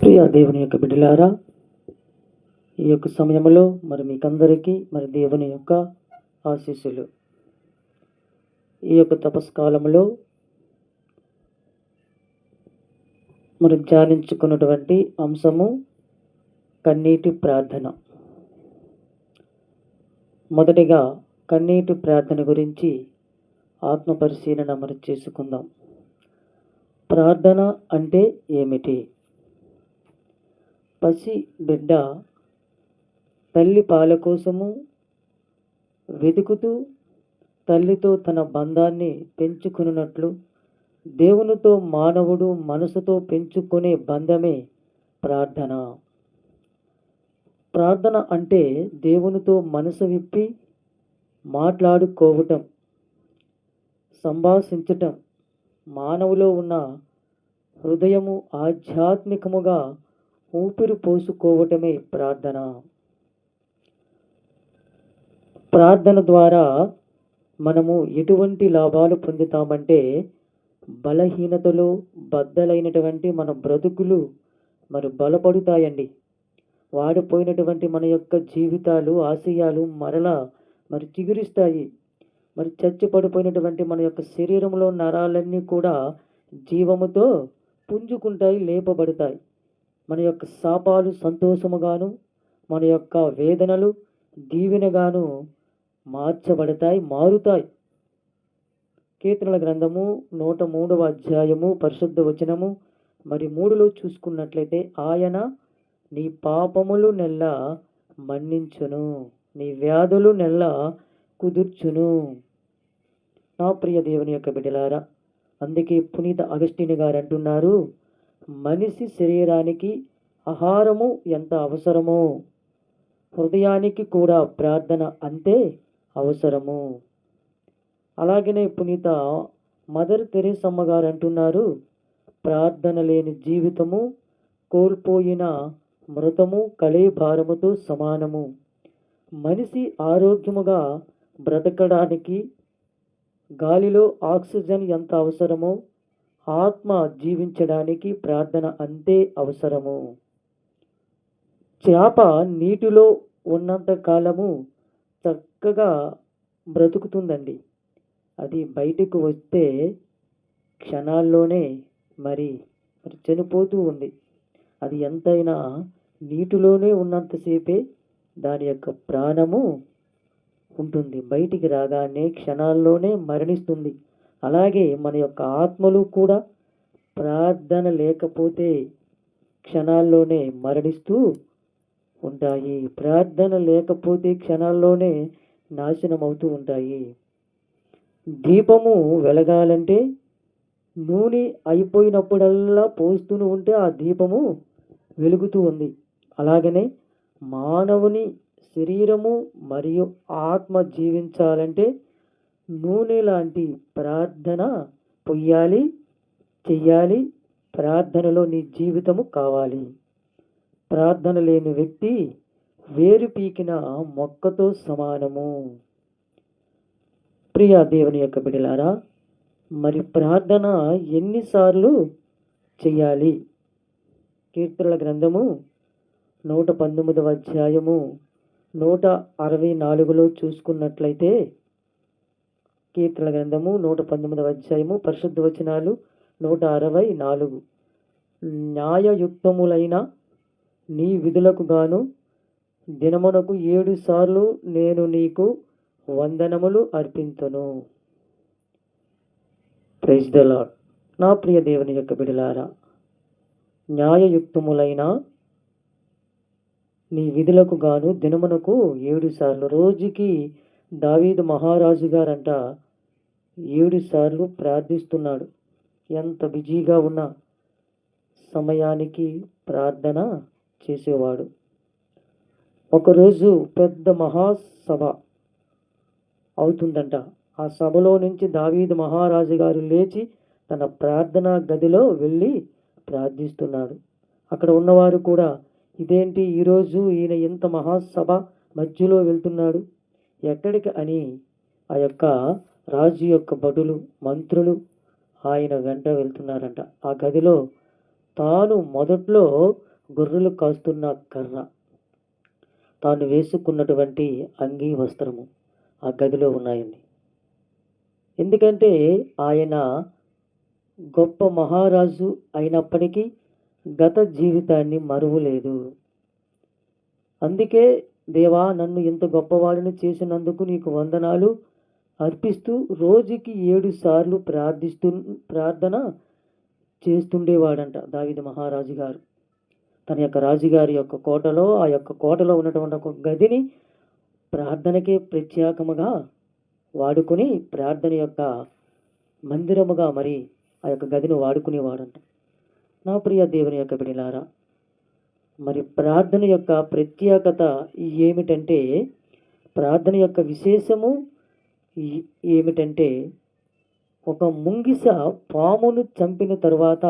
ప్రియ దేవుని యొక్క బిడ్డలారా, ఈ యొక్క సమయంలో మరి మీకందరికీ మరి దేవుని యొక్క ఆశీస్సులు. ఈ యొక్క తపస్కాలంలో మరి ధ్యానించుకున్నటువంటి అంశము కన్నీటి ప్రార్థన. మొదటిగా కన్నీటి ప్రార్థన గురించి ఆత్మ పరిశీలన మరి చేసుకుందాం. ప్రార్థన అంటే ఏమిటి? పసి బిడ్డ తల్లి పాల కోసము వెతుకుతూ తల్లితో తన బంధాన్ని పెంచుకున్నట్లు దేవునితో మానవుడు మనసుతో పెంచుకునే బంధమే ప్రార్థన. ప్రార్థన అంటే దేవునితో మనసు విప్పి మాట్లాడుకోవటం, సంభాషించటం, మానవులో ఉన్న హృదయము ఆధ్యాత్మికముగా ఊపిరి పోసుకోవటమే ప్రార్థన. ప్రార్థన ద్వారా మనము ఎటువంటి లాభాలు పొందుతామంటే, బలహీనతలో బద్దలైనటువంటి మన బ్రతుకులు మరి బలపడుతాయండి. వాడిపోయినటువంటి మన యొక్క జీవితాలు, ఆశయాలు మరలా మరి చిగురిస్తాయి. మరి చచ్చి పడిపోయినటువంటి మన యొక్క శరీరంలో నరాలన్నీ కూడా జీవముతో పుంజుకుంటాయి, లేపబడతాయి. మన యొక్క శాపాలు సంతోషముగాను, మన యొక్క వేదనలు దీవెనగాను మార్చబడతాయి, మారుతాయి. కీర్తనల గ్రంథము 103వ అధ్యాయము పరిశుద్ధ వచనము మరి 3లో చూసుకున్నట్లయితే, ఆయన నీ పాపములు నెల్ల మన్నించును, నీ వ్యాధులు నెల్ల కుదుర్చును. నా ప్రియ దేవుని యొక్క బిడ్డలారా, అందుకే పునీత అగస్టిని గారు అంటున్నారు, మనిషి శరీరానికి ఆహారము ఎంత అవసరమో హృదయానికి కూడా ప్రార్థన అంతే అవసరము. అలాగనే పునీత మదర్ తెరేసమ్మ గారు అంటున్నారు, ప్రార్థన లేని జీవితము కోల్పోయిన మృతము కలే భారముతో సమానము. మనిషి ఆరోగ్యముగా బ్రతకడానికి గాలిలో ఆక్సిజన్ ఎంత అవసరమో ఆత్మ జీవించడానికి ప్రార్థన అంతే అవసరము. చేప నీటిలో ఉన్నంత కాలము చక్కగా బ్రతుకుతుందండి. అది బయటకు వస్తే క్షణాల్లోనే మరి చనిపోతూ ఉంది. అది ఎంతైనా నీటిలోనే ఉన్నంతసేపే దాని యొక్క ప్రాణము ఉంటుంది, బయటికి రాగానే క్షణాల్లోనే మరణిస్తుంది. అలాగే మన యొక్క ఆత్మలు కూడా ప్రార్థన లేకపోతే క్షణాల్లోనే మరణిస్తూ ఉంటాయి. ప్రార్థన లేకపోతే క్షణాల్లోనే నాశనం అవుతూ ఉంటాయి. దీపము వెలగాలంటే నూనె అయిపోయినప్పుడల్లా పోస్తూనే ఉంటే ఆ దీపము వెలుగుతూ ఉంది. అలాగనే మానవుని శరీరము మరియు ఆత్మ జీవించాలంటే నూనె లాంటి ప్రార్థన పొయ్యాలి, చెయ్యాలి. ప్రార్థనలో నీ జీవితము కావాలి. ప్రార్థన లేని వ్యక్తి వేరు పీకిన మొక్కతో సమానము. ప్రియ దేవుని యొక్క బిడ్డలారా, మరి ప్రార్థన ఎన్నిసార్లు చెయ్యాలి? కీర్తనల గ్రంథము 119వ అధ్యాయము 164లో చూసుకున్నట్లయితే, కీర్తనల గ్రంథము 119వ అధ్యాయము పరిశుద్ధ వచనాలు 164, న్యాయయుక్తములైన నీ విధులకు గాను దినమునకు 7 సార్లు నేను నీకు వందనములు అర్పింతును. Praise the Lord. నా ప్రియ దేవుని యొక్క బిడ్డలారా, న్యాయయుక్తములైన నీ విధులకు గాను దినమునకు 7 సార్లు. రోజుకి దావీదు మహారాజు గారంట 7 సార్లు ప్రార్థిస్తున్నాడు. ఎంత బిజీగా ఉన్న సమయానికి ప్రార్థన చేసేవాడు. ఒకరోజు పెద్ద మహాసభ అవుతుందంట. ఆ సభలో నుంచి దావీదు మహారాజు గారు లేచి తన ప్రార్థనా గదిలో వెళ్ళి ప్రార్థిస్తున్నాడు. అక్కడ ఉన్నవారు కూడా, ఇదేంటి ఈరోజు ఈయన ఇంత మహాసభ మధ్యలో వెళ్తున్నాడు, ఎక్కడికి అని ఆ యొక్క రాజు యొక్క భటులు, మంత్రులు ఆయన వెంట వెళ్తున్నారంట. ఆ గదిలో తాను మొదట్లో గొర్రెలు కాస్తున్న కర్ర, తాను వేసుకున్నటువంటి అంగీ వస్త్రము ఆ గదిలో ఉన్నాయండి. ఎందుకంటే ఆయన గొప్ప మహారాజు అయినప్పటికీ గత జీవితాన్ని మరువలేదు. అందుకే దేవా, నన్ను ఇంత గొప్పవాడిని చేసినందుకు నీకు వందనాలు అర్పిస్తూ రోజుకి 7 సార్లు ప్రార్థన చేస్తుండేవాడంట దావీదు మహారాజు గారు. తన యొక్క రాజుగారి యొక్క కోటలో, ఆ యొక్క కోటలో ఉన్నటువంటి ఒక గదిని ప్రార్థనకే ప్రత్యేకముగా వాడుకొని ప్రార్థన యొక్క మందిరముగా మరి ఆ యొక్క గదిని వాడుకునేవాడంట. నా ప్రియ దేవుని యొక్క బిడ్డలారా, మరి ప్రార్థన యొక్క ప్రత్యేకత ఏమిటంటే, ప్రార్థన యొక్క విశేషము ఏమిటంటే, ఒక ముంగిస పామును చంపిన తరువాత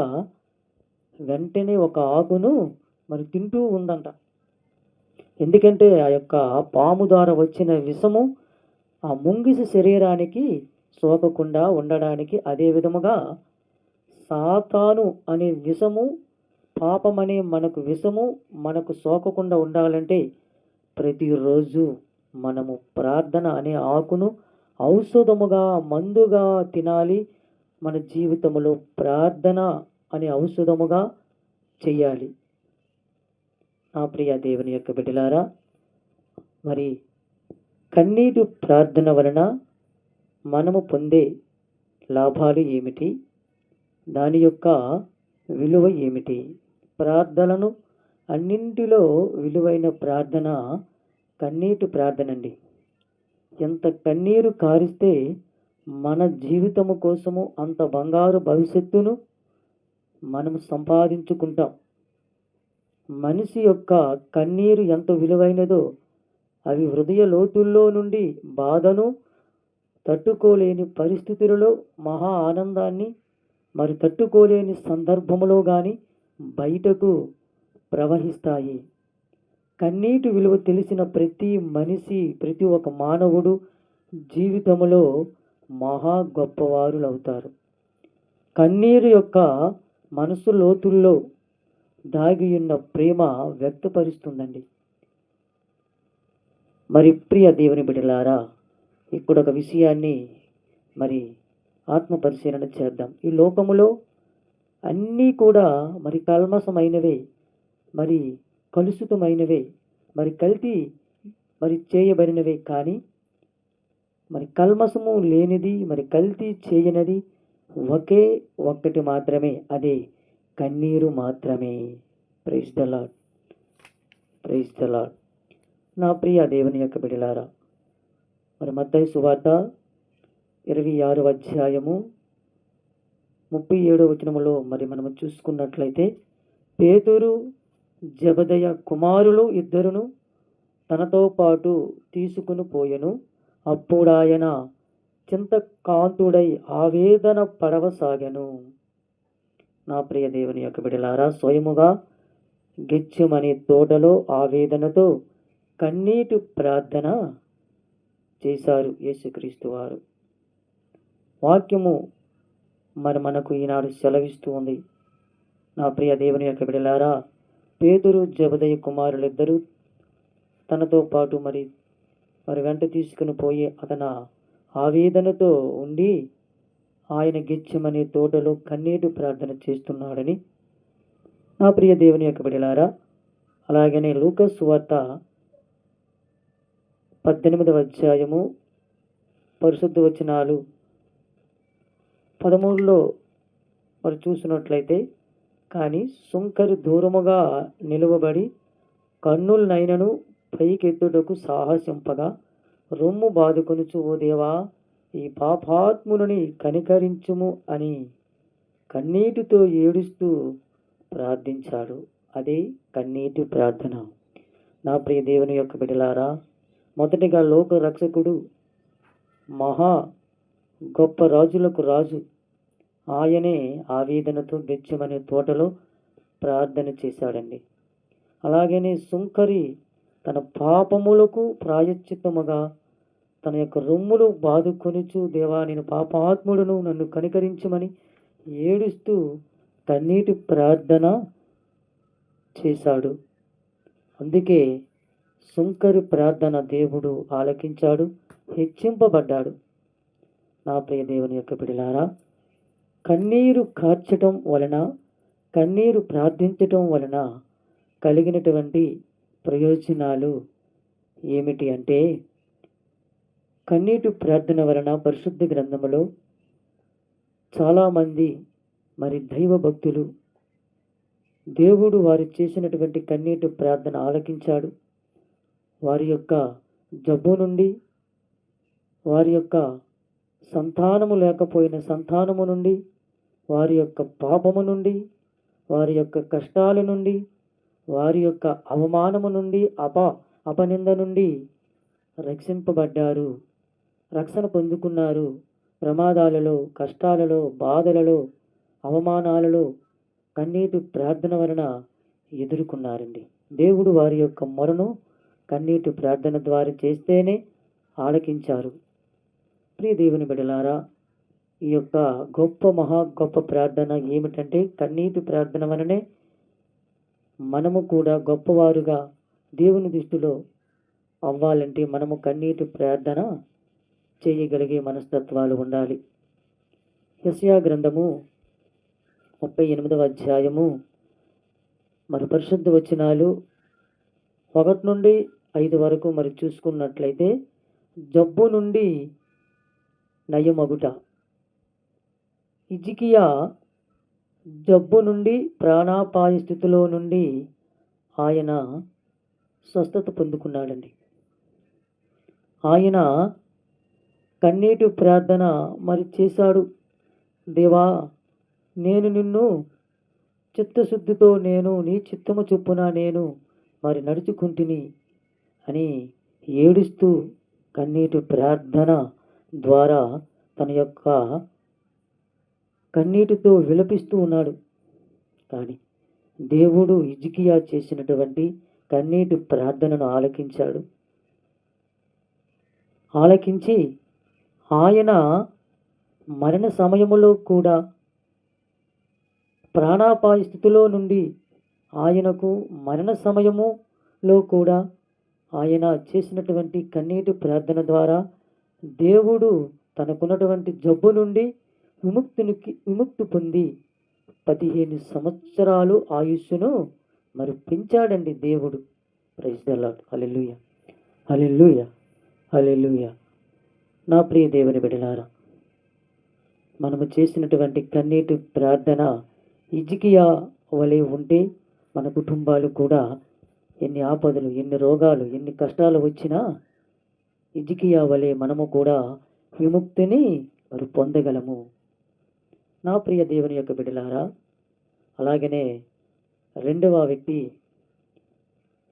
వెంటనే ఒక ఆకును మరి తింటూ ఉందంట. ఎందుకంటే ఆ యొక్క పాము ద్వారా వచ్చిన విషము ఆ ముంగిస శరీరానికి సోకకుండా ఉండడానికి, అదే విధముగా సాతాను అనే విషము, పాపమనే మనకు విషము మనకు సోకకుండా ఉండాలంటే ప్రతిరోజు మనము ప్రార్థన అనే ఆకును ఔషధముగా, మందుగా తినాలి. మన జీవితంలో ప్రార్థన అనే ఔషధముగా చెయ్యాలి. నా ప్రియ దేవుని యొక్క బిడ్డలారా, మరి కన్నీటి ప్రార్థన వలన మనము పొందే లాభాలు ఏమిటి? దాని యొక్క విలువ ఏమిటి? ప్రార్థనను అన్నింటిలో విలువైన ప్రార్థన కన్నీటి ప్రార్థన అండి. ఎంత కన్నీరు కారిస్తే మన జీవితము కోసము అంత బంగారు భవిష్యత్తును మనము సంపాదించుకుంటాం. మనిషి యొక్క కన్నీరు ఎంత విలువైనదో, అవి హృదయ లోతుల్లో నుండి బాధను తట్టుకోలేని పరిస్థితులలో మహా ఆనందాన్ని మరి తట్టుకోలేని సందర్భములో కానీ బయటకు ప్రవహిస్తాయి. కన్నీటి విలువ తెలిసిన ప్రతి మనిషి, ప్రతి ఒక్క మానవుడు జీవితంలో మహా గొప్పవారులు అవుతారు. కన్నీరు యొక్క మనసు లోతుల్లో దాగి ఉన్న ప్రేమ వ్యక్తపరుస్తుందండి. మరి ప్రియ దేవుని బిడ్డలారా, ఇక్కడ ఒక విషయాన్ని మరి ఆత్మ పరిశీలన చేద్దాం. ఈ లోకములో అన్నీ కూడా మరి కల్మసమైనవే, మరి కలుషితమైనవే, మరి కల్తీ మరి చేయబడినవే. కానీ మరి కల్మసము లేనిది, మరి కల్తీ చేయనిది ఒకే ఒక్కటి మాత్రమే, అదే కన్నీరు మాత్రమే. Praise the lord, praise the Lord. నా ప్రియ దేవుని యొక్క బిడ్డలారా, మరి మత్తయి సువార్త 26వ అధ్యాయము 37వ వచనములో మరి మనము చూసుకున్నట్లయితే, పేతురు జెబెదయి కుమారులు ఇద్దరును తనతో పాటు తీసుకుని పోయెను. అప్పుడాయన చింతకాంతుడై ఆవేదన పడవసాగెను. నా ప్రియ దేవుని యొక్క బిడ్డలారా, స్వయముగా గెత్సేమనే తోటలో ఆవేదనతో కన్నీటి ప్రార్థన చేశారు యేసుక్రీస్తు వారు. వాక్యము మరి మనకు ఈనాడు సెలవిస్తూ ఉంది. నా ప్రియ దేవుని యొక్క బిడ్డలారా, పేతురు జెబెదయి కుమారులిద్దరూ తనతో పాటు మరి వెంట తీసుకుని పోయి అతను ఆవేదనతో ఉండి ఆయన గెత్సేమనే తోటలో కన్నీటి ప్రార్థన చేస్తున్నాడని నా ప్రియ దేవుని యొక్క బిడ్డలారా, అలాగనే లూకా సువార్త 18వ అధ్యాయము పరిశుద్ధ వచనాలు 13లో మరి చూసినట్లయితే, కానీ సుంకరి దూరముగా నిలువబడి కన్నులనైనను పైకెత్తుటకు సాహసింపగా రొమ్ము బాదుకొనుచు, ఓ దేవా, ఈ పాపాత్ములని కనికరించుము అని కన్నీటితో ఏడుస్తూ ప్రార్థించాడు. అదే కన్నీటి ప్రార్థన. నా ప్రియ దేవుని యొక్క బిడ్డలారా, మొదటిగా లోక రక్షకుడు, మహా గొప్ప రాజులకు రాజు, ఆయనే ఆవేదనతో గెత్సేమనే తోటలో ప్రార్థన చేశాడండి. అలాగనే సుంకరి తన పాపములకు ప్రాయశ్చిత్తముగా తన యొక్క రొమ్ములు బాదుకొనుచు, దేవా, నేను పాపాత్ముడును, నన్ను కనికరించమని ఏడుస్తూ కన్నీటి ప్రార్థన చేశాడు. అందుకే సుంకరి ప్రార్థన దేవుడు ఆలకించాడు, హెచ్చింపబడ్డాడు. నా ప్రియ దేవుని యొక్క బిడ్డలారా, కన్నీరు కార్చటం వలన, కన్నీరు ప్రార్థించటం వలన కలిగినటువంటి ప్రయోజనాలు ఏమిటి అంటే, కన్నీటి ప్రార్థన వలన పరిశుద్ధ గ్రంథములో చాలామంది దైవ భక్తులు దేవుడు వారు చేసినటువంటి కన్నీటి ప్రార్థన ఆలకించాడు. వారి యొక్క జబ్బు నుండి, వారి యొక్క సంతానము లేకపోయిన సంతానము నుండి, వారి యొక్క పాపము నుండి, వారి యొక్క కష్టాల నుండి, వారి యొక్క అవమానము నుండి, అపనింద నుండి రక్షింపబడ్డారు, రక్షణ పొందుకున్నారు. ప్రమాదాలలో, కష్టాలలో, బాధలలో, అవమానాలలో కన్నీటి ప్రార్థన వలన ఎదుర్కొన్నారండి. దేవుడు వారి యొక్క మొరను కన్నీటి ప్రార్థన ద్వారా చేస్తేనే ఆలకించారు. ప్రియ దేవుని బిడ్డలారా, ఈ యొక్క గొప్ప ప్రార్థన ఏమిటంటే, కన్నీటి ప్రార్థన వలనే మనము కూడా గొప్పవారుగా దేవుని దృష్టిలో అవ్వాలంటే మనము కన్నీటి ప్రార్థన చేయగలిగే మనస్తత్వాలు ఉండాలి. యెషయా గ్రంథము 38వ అధ్యాయము పరిశుద్ధ వచనాలు 1 నుండి 5 వరకు చూసుకున్నట్లయితే, జబ్బు నుండి నయమగుట. హిజ్కియా జబ్బు నుండి, ప్రాణాపాయ స్థితిలో నుండి ఆయన స్వస్థత పొందుకున్నాడండి. ఆయన కన్నీటి ప్రార్థన చేశాడు. దేవా, నేను నిన్ను చిత్తశుద్ధితో నీ చిత్తము చొప్పున నేను నడుచుకుంటుని అని ఏడుస్తూ కన్నీటి ప్రార్థన ద్వారా తన యొక్క కన్నీటితో విలపిస్తూ ఉన్నాడు. కానీ దేవుడు హిజ్కియా చేసినటువంటి కన్నీటి ప్రార్థనను ఆలకించి ఆయన మరణ సమయములో కూడా, ప్రాణాపాయ స్థితిలో నుండి ఆయనకు మరణ సమయములో కూడా ఆయన చేసినటువంటి కన్నీటి ప్రార్థన ద్వారా దేవుడు తనకున్నటువంటి జబ్బు నుండి విముక్తి పొంది 15 సంవత్సరాలు ఆయుష్ను పెంచాడండి దేవుడు. Praise the lord. హల్లెలూయా, హల్లెలూయా, హల్లెలూయా. నా ప్రియ దేవుని బిడ్డలారా, మనము చేసినటువంటి కన్నీటి ప్రార్థన హిజ్కియా వలె ఉంటే మన కుటుంబాలు కూడా ఎన్ని ఆపదలు, ఎన్ని రోగాలు, ఎన్ని కష్టాలు వచ్చినా హిజ్కియా వలె మనము కూడా విముక్తిని పొందగలము. నా ప్రియ దేవుని యొక్క బిడ్డలారా, అలాగనే రెండవ వ్యక్తి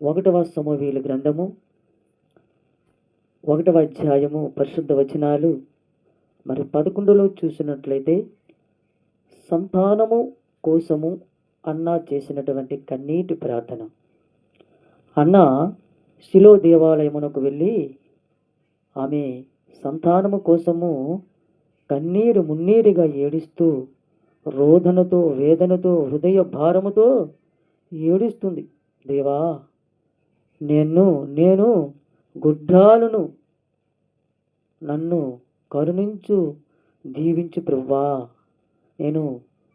1వ సమూయేలు గ్రంథము 1వ అధ్యాయము పరిశుద్ధ వచనాలు 11లో చూసినట్లయితే, సంతానము కోసము అన్నా చేసినటువంటి కన్నీటి ప్రార్థన. అన్న షిలో దేవాలయమునకు వెళ్ళి ఆమె సంతానము కోసము కన్నీరు మున్నీరుగా ఏడుస్తూ, రోదనతో, వేదనతో, హృదయ భారముతో ఏడుస్తుంది. దేవా, నేను గుడ్రాలను, నన్ను కరుణించు, దీవించు ప్రభువా. నేను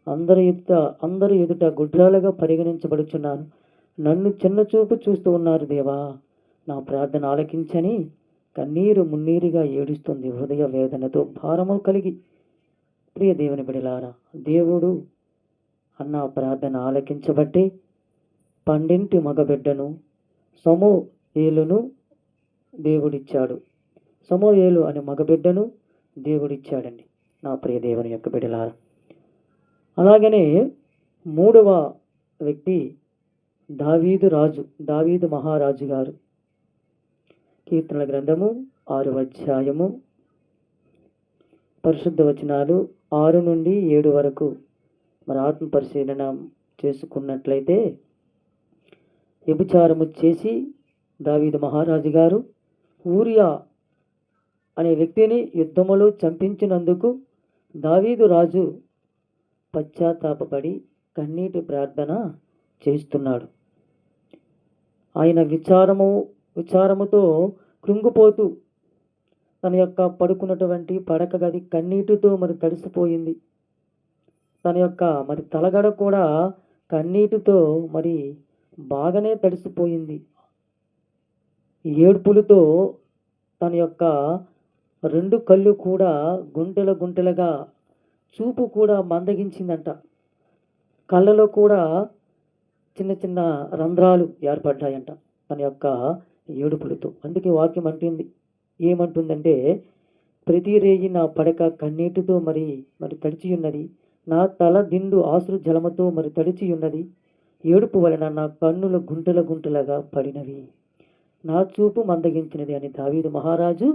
అందరి ఎదుట గుడ్రాలుగా పరిగణించబడుచున్నాను. నన్ను చిన్న చూపు చూస్తూ ఉన్నారు దేవా. నా ప్రార్థన ఆలకించని కన్నీరు మున్నీరుగా ఏడుస్తుంది, హృదయ వేదనతో భారము కలిగి. ప్రియ దేవుని బిడ్డలారా, దేవుడు అన్న ప్రార్థన ఆలకించబట్టి 12 మగబిడ్డను సమూయేలును దేవుడిచ్చాడు. సమూయేలు అనే మగబిడ్డను దేవుడిచ్చాడండి. నా ప్రియ దేవుని యొక్క బిడ్డలారా, అలాగనే 3వ వ్యక్తి దావీదు మహారాజు గారు. కీర్తనల గ్రంథము 6వ అధ్యాయము పరిశుద్ధ వచనాలు 6 నుండి 7 వరకు ఆత్మ పరిశీలన చేసుకున్నట్లయితే, వ్యభిచారము చేసి దావీదు మహారాజు గారు ఊరియా అనే వ్యక్తిని యుద్ధములో చంపించినందుకు దావీదు రాజు పశ్చాత్తాపపడి కన్నీటి ప్రార్థన చేస్తున్నాడు. ఆయన విచారముతో కృంగిపోతూ తన యొక్క పడుకున్నటువంటి పడక గది కన్నీటితో మరి తడిసిపోయింది. తన యొక్క మరి తలగడ కూడా కన్నీటితో మరి బాగానే తడిసిపోయింది. ఏడ్పులతో తన యొక్క 2 కళ్ళు కూడా గుంటలుగా, చూపు కూడా మందగించిందంట. కళ్ళలో కూడా చిన్న చిన్న రంధ్రాలు ఏర్పడ్డాయంట తన యొక్క ఏడుపులతో. అందుకే వాక్యం ఏమంటుందంటే, ప్రతి రేయి నా పడక కన్నీటితో మరి తడిచి ఉన్నది, నా తల దిండు ఆశ్రు జలముతో మరి తడిచి ఉన్నది, ఏడుపు వలన నా కన్నులు గుంటలుగా పడినవి, నా చూపు మందగించినది అని దావీదు మహారాజు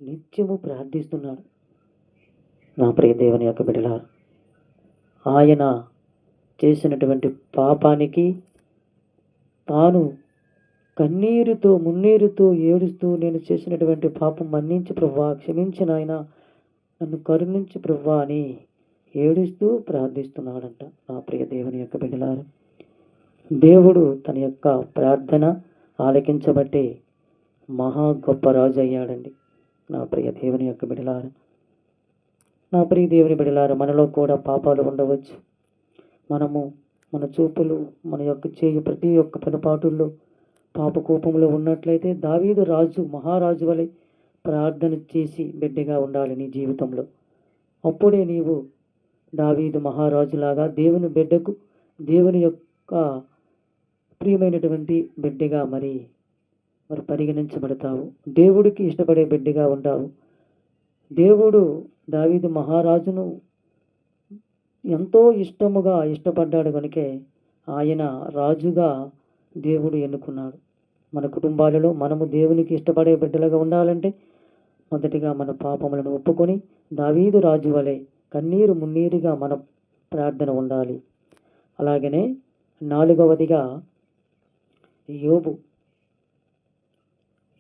నిత్యము ప్రార్థిస్తున్నాడు. నా ప్రియ దేవుని యొక్క బిడ్డలారా, ఆయన చేసినటువంటి పాపానికి తాను కన్నీరుతో మున్నీరుతో ఏడుస్తూ, నేను చేసినటువంటి పాపం మన్నించి ప్రభువా, క్షమించిన ఆయన, నన్ను కరుణించి ప్రభువా అని ఏడుస్తూ ప్రార్థిస్తున్నాడంట. నా ప్రియ దేవుని యొక్క బిడ్డలారా, దేవుడు తన యొక్క ప్రార్థన ఆలకించబట్టే మహా గొప్ప రాజు అయ్యాడండి. నా ప్రియ దేవుని యొక్క బిడ్డలారా, నా ప్రియ దేవుని బిడ్డలారా, మనలో కూడా పాపాలు ఉండవచ్చు. మనము మన చూపులు, మన యొక్క చేయు ప్రతి ఒక్క పొరపాటుల్లో పాపకోపంలో ఉన్నట్లయితే దావీదు రాజు మహారాజు వలె ప్రార్థన చేసి బిడ్డగా ఉండాలి నీ జీవితంలో. అప్పుడే నీవు దావీదు మహారాజులాగా దేవుని బిడ్డకు, దేవుని యొక్క ప్రియమైనటువంటి బిడ్డగా మరి పరిగణించబడతావు. దేవుడికి ఇష్టపడే బిడ్డగా ఉంటావు. దేవుడు దావీదు మహారాజును ఎంతో ఇష్టపడ్డాడు కనుకే ఆయన రాజుగా దేవుడు ఎన్నుకున్నాడు. మన కుటుంబాలలో మనము దేవునికి ఇష్టపడే బిడ్డలుగా ఉండాలంటే మొదటిగా మన పాపములను ఒప్పుకొని దావీదు రాజు వలె కన్నీరు మున్నీరుగా మన ప్రార్థన ఉండాలి. అలాగనే 4వదిగా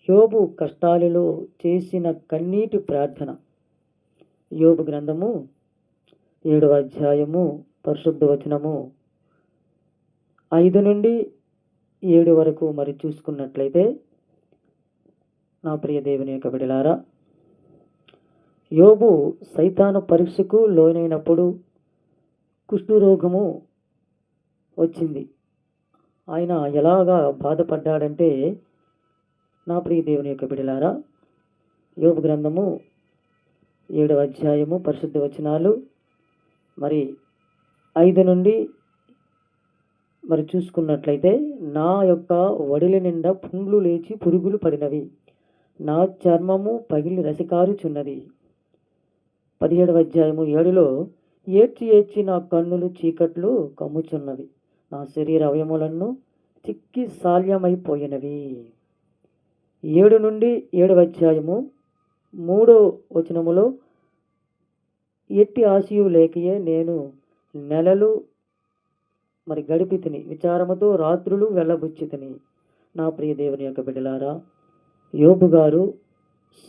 యోబు కష్టాలలో చేసిన కన్నీటి ప్రార్థన. యోబు గ్రంథము 7వ అధ్యాయము పరిశుద్ధ వచనము 5 నుండి 7 వరకు మరి చూసుకున్నట్లయితే, నా ప్రియ దేవుని యొక్క బిడ్డలారా, యోబు సైతాను పరీక్షకు లోనైనప్పుడు కుష్ఠరోగము వచ్చింది. ఆయన ఎలాగా బాధపడ్డాడంటే, నా ప్రియ దేవుని యొక్క బిడ్డలారా, యోబు గ్రంథము 7వ అధ్యాయము పరిశుద్ధ వచనాలు మరి 5 నుండి మరి చూసుకున్నట్లయితే, నా యొక్క వడిల నిండా పుండ్లు లేచి పురుగులు పడినవి, నా చర్మము పగిలి రసికారుచున్నది. 17వ అధ్యాయము 7లో, ఏడ్చి నా కన్నులు చీకట్లు కమ్ముచున్నవి, నా శరీర అవయములను చిక్కి శాల్యమైపోయినవి. 7 నుండి 7వ అధ్యాయము 3వ వచనములో, ఎట్టి ఆశయు లేకయే నేను నెలలు మరి గడిపి తిని, విచారముతో రాత్రులు వెళ్ళబుచ్చి తిని. నా ప్రియ దేవుని యొక్క బిడ్డలారా, యోబు గారు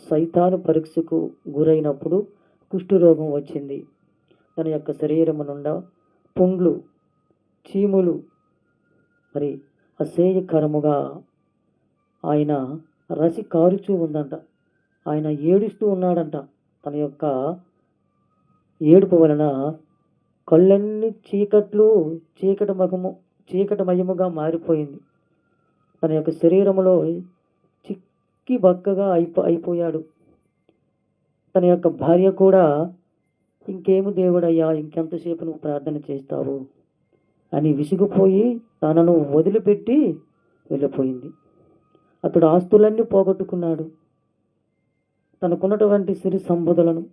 సైతాను పరీక్షకు గురైనప్పుడు కుష్ఠరోగం వచ్చింది. తన యొక్క శరీరము నుండా పుండ్లు, చీములు మరి అసేయకరముగా ఆయన రసి కారుచూ ఉందంట. ఆయన ఏడుస్తూ ఉన్నాడంట. తన యొక్క ఏడుపు వలన కళ్ళన్నీ చీకటమయముగా మారిపోయింది. తన యొక్క శరీరములో చిక్కి బక్కగా అయిపోయాడు. తన యొక్క భార్య కూడా, ఇంకేమి దేవుడయ్యా, ఇంకెంతసేపు నువ్వు ప్రార్థన చేస్తావు అని విసిగిపోయి తనను వదిలిపెట్టి వెళ్ళిపోయింది. అతడు ఆస్తులన్నీ పోగొట్టుకున్నాడు. తనకున్నటువంటి సిరి సంపదలను,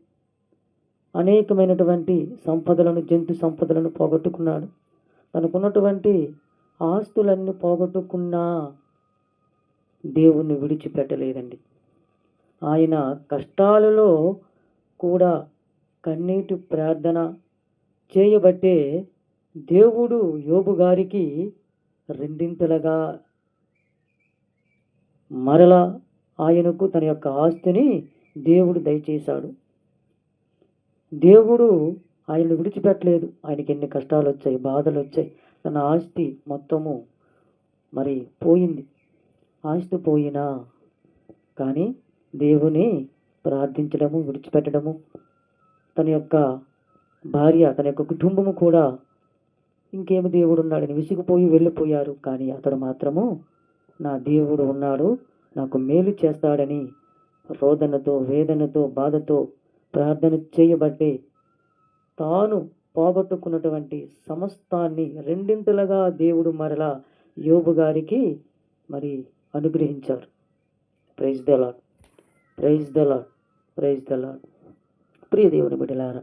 అనేకమైనటువంటి సంపదలను, జంతు సంపదలను పోగొట్టుకున్నాడు. తనకున్నటువంటి ఆస్తులన్నీ పోగొట్టుకున్నా దేవుణ్ణి విడిచిపెట్టలేదండి. ఆయన కష్టాలలో కూడా కన్నీటి ప్రార్థన చేయబట్టే దేవుడు యోబు గారికి రెండింతలుగా మరలా ఆయనకు తన యొక్క ఆస్తిని దేవుడు దయచేశాడు. దేవుడు ఆయనను విడిచిపెట్టలేదు. ఆయనకి ఎన్ని కష్టాలు వచ్చాయి, బాధలు వచ్చాయి, తన ఆస్తి మొత్తము మరి పోయింది. ఆస్తి పోయినా కానీ దేవుని ప్రార్థించడము, విడిచిపెట్టడము, తన యొక్క భార్య, తన యొక్క కుటుంబము కూడా ఇంకేమి దేవుడు ఉన్నాడని విసిగిపోయి వెళ్ళిపోయారు. కానీ అతడు మాత్రము నా దేవుడు ఉన్నాడు, నాకు మేలు చేస్తాడని రోదనతో, వేదనతో, బాధతో ప్రార్థన చేయబట్టి తాను పోగొట్టుకున్నటువంటి సమస్తాన్ని రెండింతలుగా దేవుడు మరలా యోబు గారికి మరి అనుగ్రహించారు. Praise the lord, praise the lord, praise the lord. ప్రియ దేవుని బిడ్డలారా,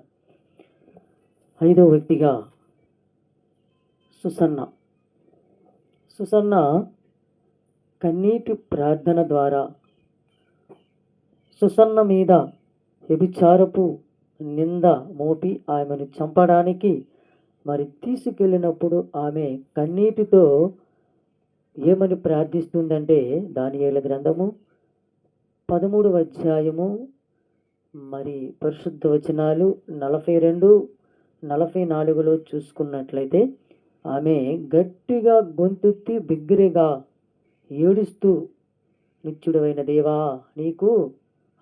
5వ వ్యక్తిగా సుసన్న. సుసన్న కన్నీటి ప్రార్థన ద్వారా సుసన్న మీద వ్యభిచారపు నింద మోపి ఆమెను చంపడానికి మరి తీసుకెళ్ళినప్పుడు ఆమె కన్నీటితో ఏమని ప్రార్థిస్తుందంటే, దానియేలు గ్రంథము 13వ అధ్యాయము మరి పరిశుద్ధ వచనాలు 42, 44లో చూసుకున్నట్లయితే ఆమె గట్టిగా గొంతెత్తి బిగ్గరగా ఏడుస్తూ, నిత్యుడవైన దేవా, నీకు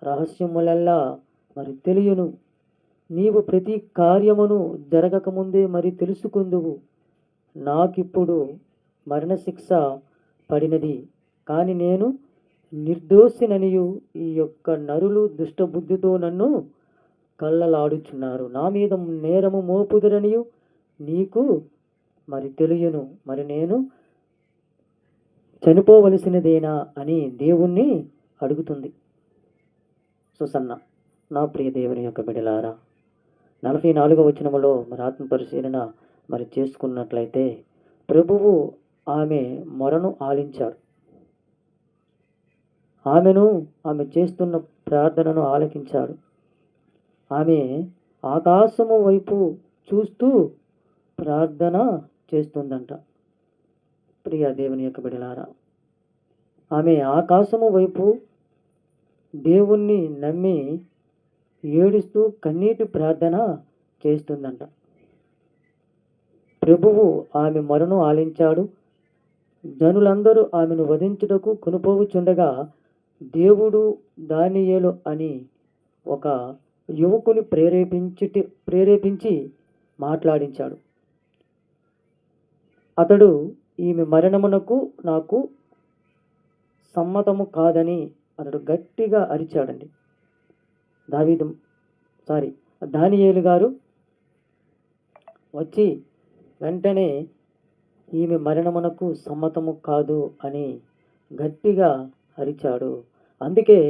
రహస్యములల్లా మరి తెలియను, నీవు ప్రతి కార్యమును జరగకముందే మరి తెలుసుకుందువు. నాకిప్పుడు మరణశిక్ష పడినది, కానీ నేను నిర్దోషిననియు ఈ యొక్క నరులు దుష్టబుద్ధితో నన్ను కళ్ళలాడుచున్నారు. నా మీద నేరము మోపుదురనియు నీకు మరి తెలియను. మరి నేను చనిపోవలసినదేనా అని దేవుణ్ణి అడుగుతుంది సుసన్న. నా ప్రియ దేవుని యొక్క బిడ్డలారా, 44వ వచనములో మరి ఆత్మ పరిశీలన మరి చేసుకున్నట్లయితే ప్రభువు ఆమె మొరను ఆలించాడు. ఆమె చేస్తున్న ప్రార్థనను ఆలకించాడు. ఆమె ఆకాశము వైపు చూస్తూ ప్రార్థన చేస్తుందంట. ప్రియ దేవుని యొక్క బిడ్డలారా, ఆమె ఆకాశము వైపు దేవుణ్ణి నమ్మి ఏడుస్తూ కన్నీటి ప్రార్థన చేస్తుందంట. ప్రభువు ఆమె మొరను ఆలించాడు. జనులందరూ ఆమెను వధించుటకు కొనుపోవుచుండగా దేవుడు దానియేలు అని ఒక యువకుని ప్రేరేపించి మాట్లాడించాడు. అతడు ఈమె మరణమునకు నాకు సమ్మతము కాదని అతడు గట్టిగా అరిచాడండి. దానియేలు గారు వచ్చి వెంటనే ఈమె మరణమునకు సమ్మతము కాదు అని గట్టిగా అరిచాడు. అందుకే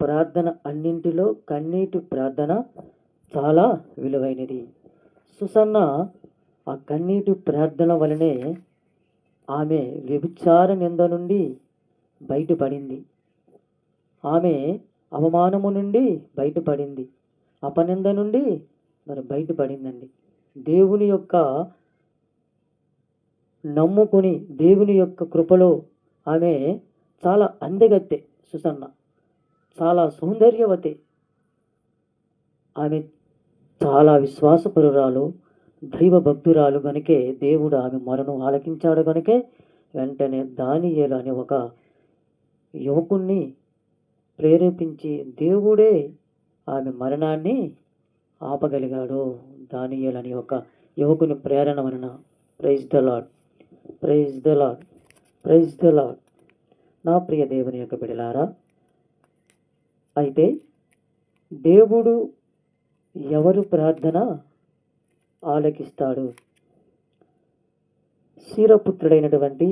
ప్రార్థన అన్నింటిలో కన్నీటి ప్రార్థన చాలా విలువైనది. సుసన్న ఆ కన్నీటి ప్రార్థన వలనే ఆమె వ్యభిచార నింద నుండి బయటపడింది. ఆమె అవమానము నుండి బయటపడింది, అపనింద నుండి మరి బయటపడిందండి. దేవుని యొక్క నమ్ముకుని దేవుని యొక్క కృపలో ఆమె చాలా అందగత్తె. సుసన్న చాలా సౌందర్యవతి. ఆమె చాలా విశ్వాసపరురాలు, దైవ భక్తురాలు గనుకే దేవుడు ఆమె మొరను ఆలకించాడు. గనుకే వెంటనే దానియేలు అనే ఒక యువకుణ్ణి ప్రేరేపించి దేవుడే ఆమె మరణాన్ని ఆపగలిగాడు. దానియేలు అనే ఒక యువకుని ప్రేరణ వలన. Praise the lord, praise the lord, praise the Lord. నా ప్రియ దేవుని యొక్క బిడ్డలారా, అయితే దేవుడు ఎవరు ప్రార్థన ఆలకిస్తాడు? శీరపుత్రుడైనటువంటి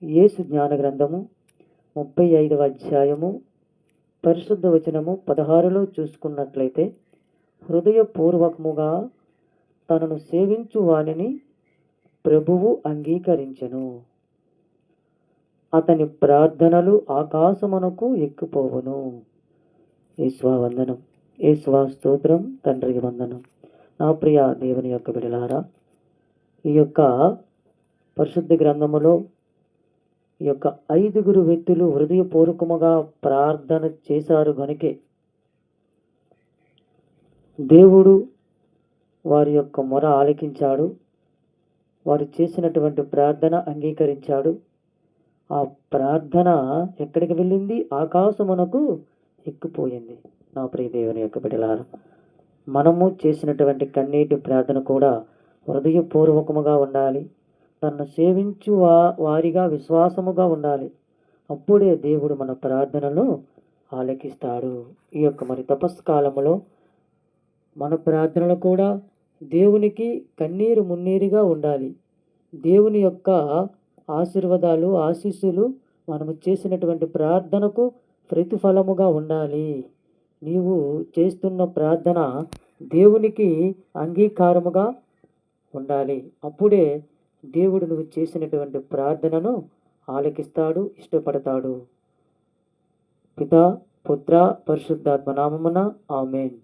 యేసు జ్ఞాన గ్రంథము 35వ అధ్యాయము పరిశుద్ధ వచనము 16లో చూసుకున్నట్లయితే, హృదయపూర్వకముగా తనను సేవించు వానిని ప్రభువు అంగీకరించెను, అతని ప్రార్థనలు ఆకాశమునకు ఎక్కిపోవును. యేసువా వందనం, యేసువా స్తోత్రం, తండ్రికి వందనం. నా ప్రియ దేవుని యొక్క బిడ్డలారా, ఈ యొక్క పరిశుద్ధ గ్రంథములో ఈ యొక్క 5 వ్యక్తులు హృదయపూర్వకముగా ప్రార్థన చేశారు గనుకే దేవుడు వారి యొక్క మొర ఆలకించాడు. వారు చేసినటువంటి ప్రార్థన అంగీకరించాడు. ఆ ప్రార్థన ఎక్కడికి వెళ్ళింది? ఆకాశమునకు ఎక్కిపోయింది. నా ప్రియ దేవుని యొక్క బిడ్డలారా, మనము చేసినటువంటి కన్నీటి ప్రార్థన కూడా హృదయపూర్వకముగా ఉండాలి. తన్ను సేవించు వారిగా విశ్వాసముగా ఉండాలి. అప్పుడే దేవుడు మన ప్రార్థనను ఆలకిస్తాడు. ఈ యొక్క మరి తపస్కాలములో మన ప్రార్థనలు కూడా దేవునికి కన్నీరు మున్నీరుగా ఉండాలి. దేవుని యొక్క ఆశీర్వాదాలు, ఆశీస్సులు మనము చేసినటువంటి ప్రార్థనకు ప్రతిఫలముగా ఉండాలి. నీవు చేస్తున్న ప్రార్థన దేవునికి అంగీకారముగా ఉండాలి. అప్పుడే దేవుడు నువ్వు చేసినటువంటి ప్రార్థనను ఆలకిస్తాడు, ఇష్టపడతాడు. పితా, పుత్ర, పరిశుద్ధాత్మ నామమున ఆమేన్.